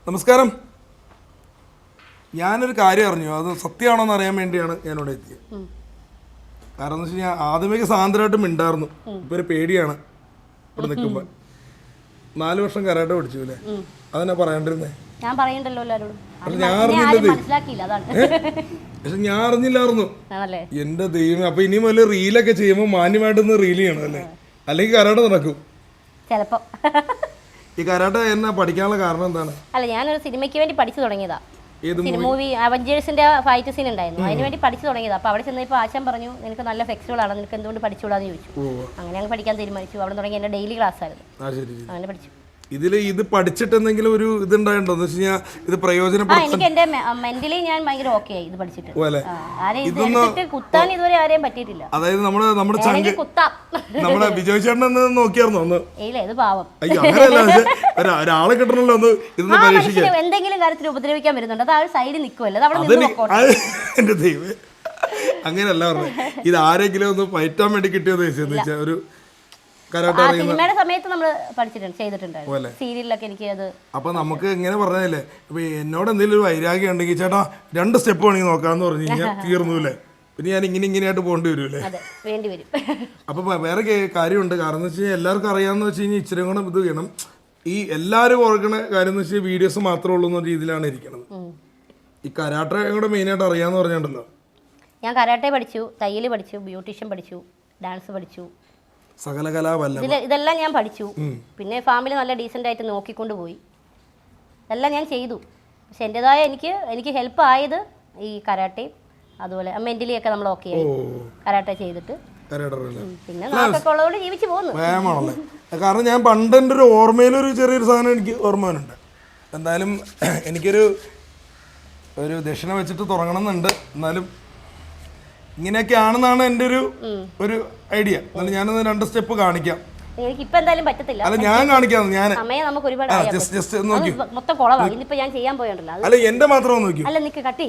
നമസ്കാരം. ഞാനൊരു കാര്യം അറിഞ്ഞു, അത് സത്യമാണോന്ന് അറിയാൻ വേണ്ടിയാണ് ഞാനിവിടെ എത്തിയത്. കാരണം എന്ന് വെച്ച് കഴിഞ്ഞാൽ ആദ്യമേക്ക് സാന്ദ്രമായിട്ട് മിണ്ടായിരുന്നു, ഇപ്പൊ ഒരു പേടിയാണ് ഇവിടെ നിൽക്കുമ്പോൾ. 4 വർഷം കരാട്ടെ പഠിച്ചു അല്ലേ? അതെന്നാ പറയണ്ടിരുന്നേ? ഞാൻ പറയണ്ടല്ലോ എല്ലാവരോടും. പക്ഷെ ഞാൻ അറിഞ്ഞില്ലായിരുന്നു. എന്റെ ദൈവം, അപ്പൊ ഇനി മുതൽ റീലൊക്കെ ചെയ്യുമ്പോൾ മാന്യമായിട്ടൊന്ന് റീൽ ചെയ്യണം അല്ലേ? അല്ലെങ്കിൽ കരാട്ടെ നടക്കും ചിലപ്പോ. ഈ കരാട്ടെ എന്നാ പഠിക്കാനുള്ള കാരണം എന്താണ്? അല്ല, ഞാനൊരു സിനിമയ്ക്ക് വേണ്ടി പഠിച്ചു തുടങ്ങിയതാ. മൂവി അവഞ്ചേഴ്സിന്റെ ഫൈറ്റ് സീൻ ഉണ്ടായിരുന്നു, അതിന് വേണ്ടി പഠിച്ചു തുടങ്ങിയതാ. അപ്പൊ അവിടെ ചെന്നപ്പോൾ ആശാൻ പറഞ്ഞു, നിനക്ക് നല്ല ഫ്ലെക്സിബിൾ ആണ്, നിനക്ക് എന്തുകൊണ്ട് പഠിച്ചുകൂടാന്ന് ചോദിച്ചു. അങ്ങനെ അങ്ങ് പഠിക്കാൻ തീരുമാനിച്ചു. അവിടെ തുടങ്ങി എന്റെ ഡെയിലി ക്ലാസ് ആയിരുന്നു. അങ്ങനെ പഠിച്ചു. ഇത് പഠിച്ചിട്ട് എന്തെങ്കിലും ഒരു ഇതുണ്ടായിട്ടോ എന്ന് വെച്ച് കഴിഞ്ഞാൽ ഇത് പ്രയോജനപ്പെടുത്താൻ? എനിക്ക് എന്റെ മെന്റലി ഞാൻ ഭയങ്കര ഓക്കെ ആയി ഇത് പഠിച്ചിട്ട്. കുത്താൻ ഇതുവരെ ആരെയും പറ്റിയിട്ടില്ല. അതായത് നമ്മുടെ വിജയ് ചേട്ടൻ നോക്കിയായിരുന്നോ ഒന്ന്? ഇല്ല, ഇത് പാവം. ഒരാളെ കിട്ടണല്ലോ ഒന്ന് ഇതൊന്ന് പരീക്ഷിക്കാൻ. എന്തെങ്കിലും കാര്യത്തിൽ ഉപദ്രവിക്കാൻ വരുന്നുണ്ട്, അത് ആ സൈഡിൽ നിൽക്കുമല്ലോ. എന്റെ ദൈവം, അങ്ങനെയല്ല പറഞ്ഞത്. ഇത് ആരെങ്കിലും ഒന്ന് പയറ്റാൻ വേണ്ടി കിട്ടിയെന്ന് വെച്ചാൽ ഒരു സിനിമയുടെ സമയത്ത് നമ്മൾ ചെയ്തിട്ടുണ്ടായിരുന്നു. സീരിയലിലൊക്കെ എനിക്ക് അത്. അപ്പൊ നമുക്ക് എങ്ങനെ പറഞ്ഞല്ലേ, ഇപ്പൊ എന്നോട് എന്തെങ്കിലും ഒരു വൈരാഗ്യം ഉണ്ടെങ്കിൽ ചേട്ടാ 2 സ്റ്റെപ്പ് വേണമെങ്കിൽ നോക്കാന്ന് പറഞ്ഞു കഴിഞ്ഞാൽ തീർന്നൂല്ലേ? പിന്നെ ഞാൻ ഇങ്ങനെയായിട്ട് പോകേണ്ടി വരുമല്ലേ? വേണ്ടി വരും. അപ്പൊ വേറെ കാര്യമുണ്ട്. കാരണം എന്ന് വെച്ച് കഴിഞ്ഞാൽ എല്ലാവർക്കും അറിയാമെന്ന് വെച്ച് കഴിഞ്ഞാൽ ഇച്ചിരി കൂടെ ഇത് ചെയ്യണം. ഈ എല്ലാവരും ഓർക്കണ കാര്യം എന്ന് വെച്ചാൽ വീഡിയോസ് മാത്രമേ ഉള്ളൂ എന്ന രീതിയിലാണ് ഇരിക്കുന്നത്. ഈ കരാട്ടെ കൂടെ മെയിനായിട്ട് അറിയാന്ന് പറഞ്ഞിട്ടുണ്ടല്ലോ. ഞാൻ കരാട്ടെ പഠിച്ചു, തയ്യൽ പഠിച്ചു, ബ്യൂട്ടീഷ്യൻ പഠിച്ചു, ഡാൻസ് പഠിച്ചു, സകല കലാവല്ല. ഇതെല്ലാം ഞാൻ പഠിച്ചു. പിന്നെ ഫാമിലി നല്ല ഡീസൻ്റ് ആയിട്ട് നോക്കിക്കൊണ്ട് പോയി. ഇതെല്ലാം ഞാൻ ചെയ്തു. പക്ഷെ എൻ്റെതായ എനിക്ക് ഹെൽപ്പ് ആയത് ഈ കരാട്ടയും അതുപോലെ മെന്റലി ഒക്കെ നമ്മൾ ഓക്കെ ആയി കരാട്ടെ ചെയ്തിട്ട്. പിന്നെ നാക്കൊക്കെ ഉള്ളതുകൊണ്ട് ജീവിച്ചു പോകുന്നു. കാരണം ഞാൻ പണ്ടെൻ്റെ ഒരു ഓർമ്മയിലൊരു ചെറിയൊരു സാധനം എനിക്ക് ഓർമ്മ വരുന്നുണ്ട്. എന്തായാലും എനിക്കൊരു ദക്ഷിണ വെച്ചിട്ട് തുടങ്ങണം എന്നുണ്ട്. എന്നാലും ഇങ്ങനെയൊക്കെ ആണെന്നാണ് എൻ്റെ ഒരു ഐഡിയ. എന്നാലും ഞാനൊന്ന് 2 സ്റ്റെപ്പ് കാണിക്കാം. അല്ല, ഞാൻ കാണിക്കാം. ഞാൻ മൊത്തം കുളവാ. ഇനിയിപ്പോ ഞാൻ ചെയ്യാൻ പോയല്ലോ. അല്ല, എന്റെ മാത്രം നോക്കി. അല്ല, നിക്ക് കട്ടി.